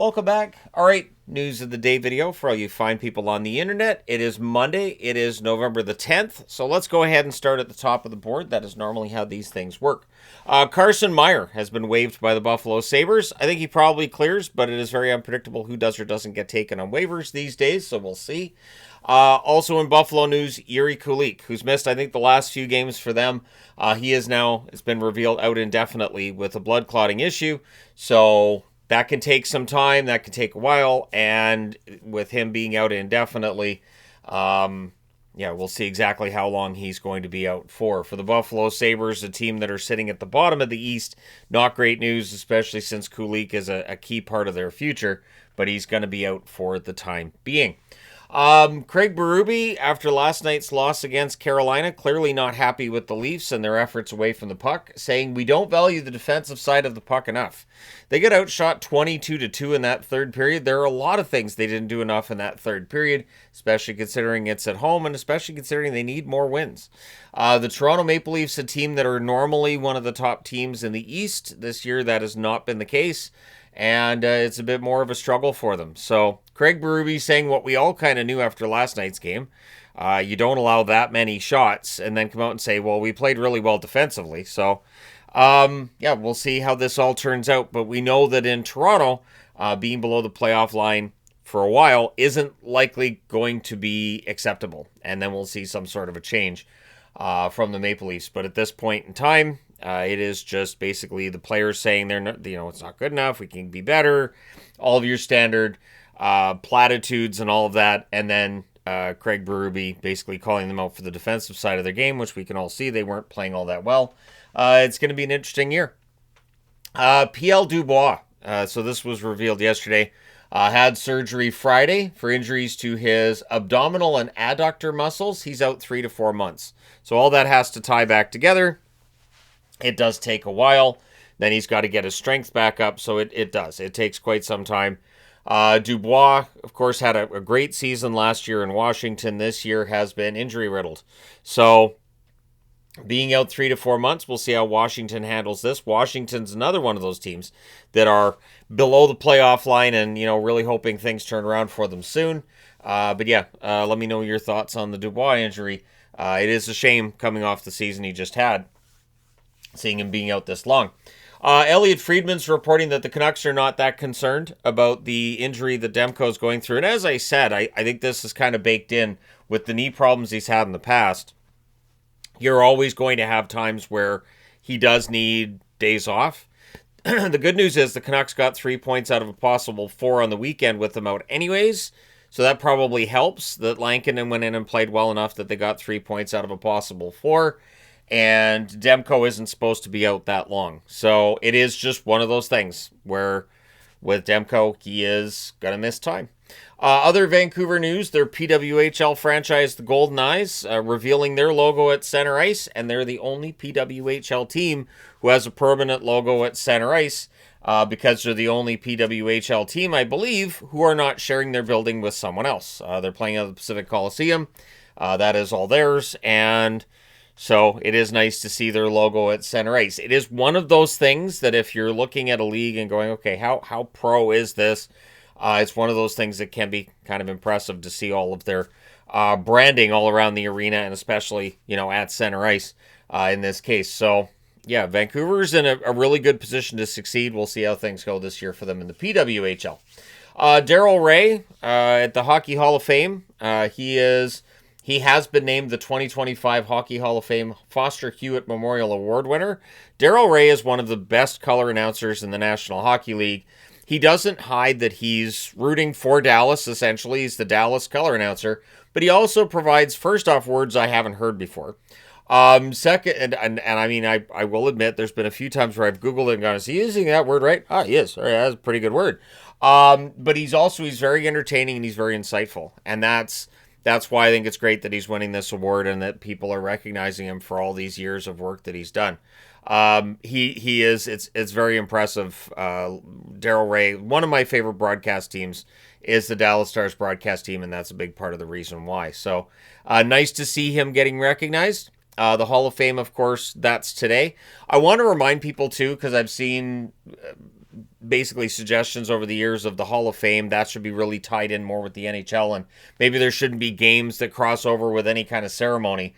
Welcome back. All right, news of the day video for all you fine people on the internet. It is Monday. It is November the 10th. So let's go ahead and start at the top of the board. That is normally how these things work. Carson Meyer has been waived by the Buffalo Sabres. I think he probably clears, but it is very unpredictable who does or doesn't get taken on waivers these days, so we'll see. Also in Buffalo news, Yuri Kulik, who's missed, I think, the last few games for them. He is now, it's been revealed, out indefinitely with a blood clotting issue. So that can take some time. That can take a while. And with him being out indefinitely, we'll see exactly how long he's going to be out for. For the Buffalo Sabres, a team that are sitting at the bottom of the East, not great news, especially since Kulik is a key part of their future. But he's going to be out for the time being. Craig Berube, after last night's loss against Carolina, clearly not happy with the Leafs and their efforts away from the puck, saying we don't value the defensive side of the puck enough. They got outshot 22-2 in that third period. There are a lot of things they didn't do enough in that third period, especially considering it's at home and especially considering they need more wins. The Toronto Maple Leafs, a team that are normally one of the top teams in the East this year, that has not been the case. And it's a bit more of a struggle for them. So Craig Berube saying what we all kind of knew after last night's game. You don't allow that many shots and then come out and say, well, we played really well defensively. So, we'll see how this all turns out. But we know that in Toronto, being below the playoff line for a while isn't likely going to be acceptable. And then we'll see some sort of a change from the Maple Leafs. But at this point in time, it is just basically the players saying they're not, it's not good enough. We can be better. All of your standard platitudes and all of that. And then Craig Berube basically calling them out for the defensive side of their game, which we can all see they weren't playing all that well. It's going to be an interesting year. PL Dubois. So this was revealed yesterday. Had surgery Friday for injuries to his abdominal and adductor muscles. He's out 3 to 4 months. So all that has to tie back together. It does take a while. Then he's got to get his strength back up. So it does. It takes quite some time. Dubois, of course, had a great season last year in Washington. This year has been injury riddled. So being out 3 to 4 months, we'll see how Washington handles this. Washington's another one of those teams that are below the playoff line and, really hoping things turn around for them soon. Let me know your thoughts on the Dubois injury. It is a shame coming off the season he just had, seeing him being out this long. Elliot Friedman's reporting that the Canucks are not that concerned about the injury that Demko's going through. And as I said, I think this is kind of baked in with the knee problems he's had in the past. You're always going to have times where he does need days off. The good news is the Canucks got 3 points out of a possible 4 on the weekend with them out anyways. So that probably helps that Lankinen went in and played well enough that they got 3 points out of a possible 4. And Demko isn't supposed to be out that long. So it is just one of those things where with Demko, he is going to miss time. Other Vancouver news, their PWHL franchise, the Golden Eyes, revealing their logo at center ice. And they're the only PWHL team who has a permanent logo at center ice because they're the only PWHL team, I believe, who are not sharing their building with someone else. They're playing at the Pacific Coliseum. That is all theirs. And so it is nice to see their logo at center ice. It is one of those things that if you're looking at a league and going, okay, how pro is this? It's one of those things that can be kind of impressive to see all of their branding all around the arena and especially, at center ice in this case. So, yeah, Vancouver's in a really good position to succeed. We'll see how things go this year for them in the PWHL. Daryl Ray at the Hockey Hall of Fame. He has been named the 2025 Hockey Hall of Fame Foster Hewitt Memorial Award winner. Daryl Ray is one of the best color announcers in the National Hockey League. He doesn't hide that he's rooting for Dallas, essentially. He's the Dallas color announcer. But he also provides, first off, words I haven't heard before. Second, I will admit, there's been a few times where I've Googled it and gone, is he using that word right? Ah, he is. All right, that's a pretty good word. But he's very entertaining and he's very insightful. And that's why I think it's great that he's winning this award and that people are recognizing him for all these years of work that he's done. It's very impressive. Daryl Ray, one of my favorite broadcast teams is the Dallas Stars broadcast team, and that's a big part of the reason why. So, nice to see him getting recognized. The Hall of Fame, of course, that's today. I want to remind people, too, because I've seen basically suggestions over the years of the Hall of Fame. That should be really tied in more with the NHL, and maybe there shouldn't be games that cross over with any kind of ceremony.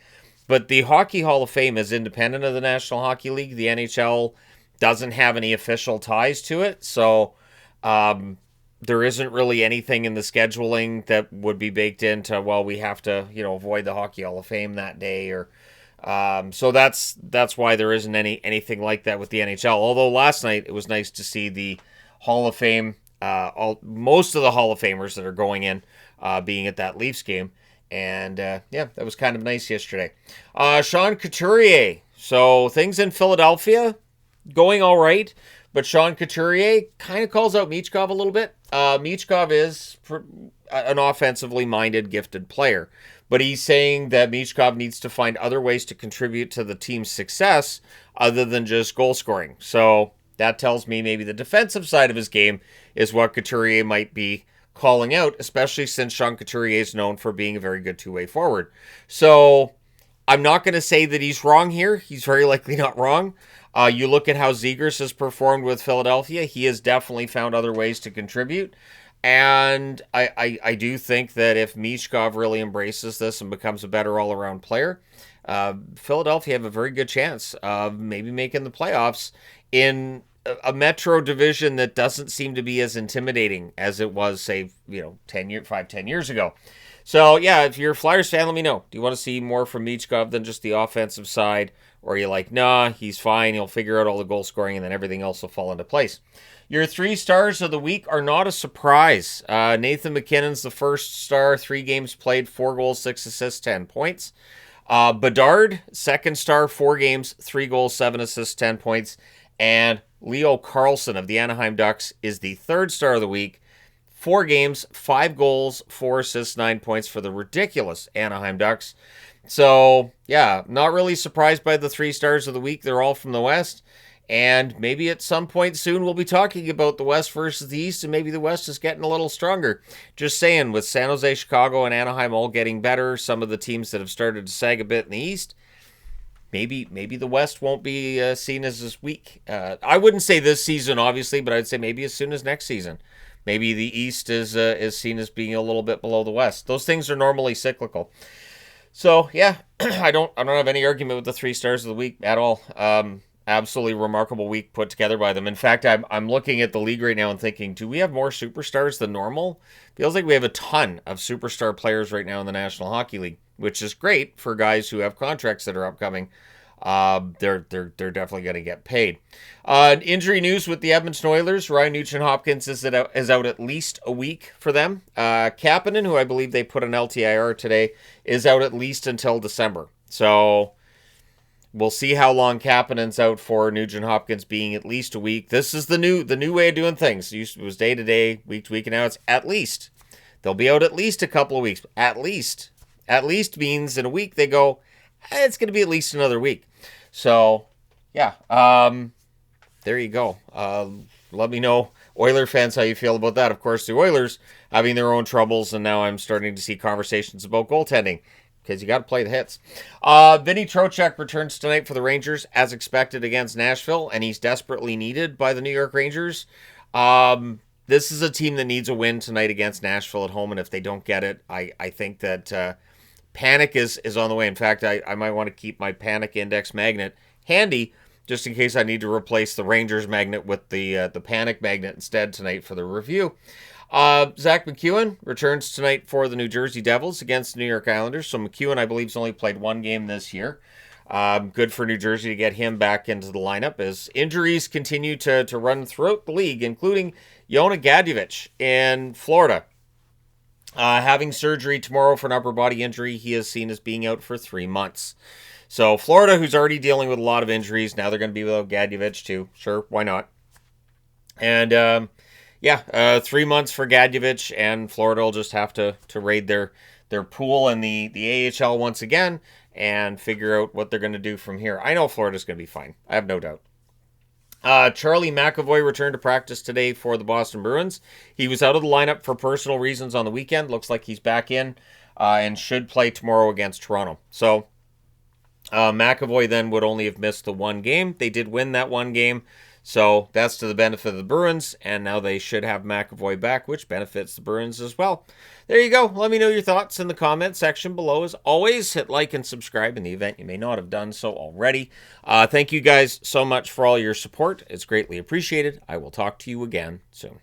But the Hockey Hall of Fame is independent of the National Hockey League. The NHL doesn't have any official ties to it, so there isn't really anything in the scheduling that would be baked into, well, we have to, avoid the Hockey Hall of Fame that day, or so that's why there isn't anything like that with the NHL. Although last night it was nice to see the Hall of Fame, most of the Hall of Famers that are going in being at that Leafs game. And, that was kind of nice yesterday. Sean Couturier. So, things in Philadelphia going all right. But Sean Couturier kind of calls out Michkov a little bit. Michkov is an offensively minded, gifted player. But he's saying that Michkov needs to find other ways to contribute to the team's success other than just goal scoring. So, that tells me maybe the defensive side of his game is what Couturier might be calling out, especially since Sean Couturier is known for being a very good two-way forward. So I'm not going to say that he's wrong here. He's very likely not wrong. You look at how Zegras has performed with Philadelphia. He has definitely found other ways to contribute. And I do think that if Michkov really embraces this and becomes a better all-around player, Philadelphia have a very good chance of maybe making the playoffs in a Metro division that doesn't seem to be as intimidating as it was, say, 10 years ago. So, yeah, if you're a Flyers fan, let me know. Do you want to see more from Michkov than just the offensive side? Or are you like, nah, he's fine, he'll figure out all the goal scoring, and then everything else will fall into place? Your 3 stars of the week are not a surprise. Nathan McKinnon's the first star, 3 games played, 4 goals, 6 assists, 10 points. Bedard, second star, 4 games, 3 goals, 7 assists, 10 points. And Leo Carlsson of the Anaheim Ducks is the third star of the week. 4 games, 5 goals, 4 assists, 9 points for the ridiculous Anaheim Ducks. So, yeah, not really surprised by the 3 stars of the week. They're all from the West. And maybe at some point soon we'll be talking about the West versus the East, and maybe the West is getting a little stronger. Just saying, with San Jose, Chicago, and Anaheim all getting better, some of the teams that have started to sag a bit in the East, maybe the West won't be seen as weak. I wouldn't say this season, obviously, but I'd say maybe as soon as next season. Maybe the East is seen as being a little bit below the West. Those things are normally cyclical. So yeah, I don't have any argument with the 3 stars of the week at all. Absolutely remarkable week put together by them. In fact, I'm looking at the league right now and thinking, do we have more superstars than normal? Feels like we have a ton of superstar players right now in the National Hockey League, which is great for guys who have contracts that are upcoming. They're definitely going to get paid. Injury news with the Edmonton Oilers. Ryan Nugent-Hopkins is out at least a week for them. Kapanen, who I believe they put on LTIR today, is out at least until December. So we'll see how long Kapanen's out for. Nugent-Hopkins being at least a week. This is the new way of doing things. It was day to day, week to week, and now it's at least. They'll be out at least a couple of weeks. At least means in a week they go, it's going to be at least another week. So, yeah, there you go. Let me know, Oiler fans, how you feel about that. Of course, the Oilers having their own troubles, and now I'm starting to see conversations about goaltending, because you got to play the hits. Vinny Trocheck returns tonight for the Rangers, as expected, against Nashville, and he's desperately needed by the New York Rangers. This is a team that needs a win tonight against Nashville at home, and if they don't get it, I think that panic is on the way. In fact, I might want to keep my panic index magnet handy, just in case I need to replace the Rangers magnet with the panic magnet instead tonight for the review. Zach McEwen returns tonight for the New Jersey Devils against the New York Islanders. So McEwen, I believe, has only played 1 game this year. Good for New Jersey to get him back into the lineup as injuries continue to run throughout the league, including Yona Gadjevich in Florida. Having surgery tomorrow for an upper body injury, he is seen as being out for 3 months. So Florida, who's already dealing with a lot of injuries, now they're going to be without Gadjevich too. Sure, why not? And 3 months for Gadjevich, and Florida will just have to raid their pool in the AHL once again and figure out what they're going to do from here. I know Florida's going to be fine. I have no doubt. Charlie McAvoy returned to practice today for the Boston Bruins. He was out of the lineup for personal reasons on the weekend. Looks like he's back in and should play tomorrow against Toronto. So McAvoy then would only have missed the 1 game. They did win that 1 game. So that's to the benefit of the Bruins, and now they should have McAvoy back, which benefits the Bruins as well. There you go. Let me know your thoughts in the comment section below. As always, hit like and subscribe in the event you may not have done so already. Thank you guys so much for all your support. It's greatly appreciated. I will talk to you again soon.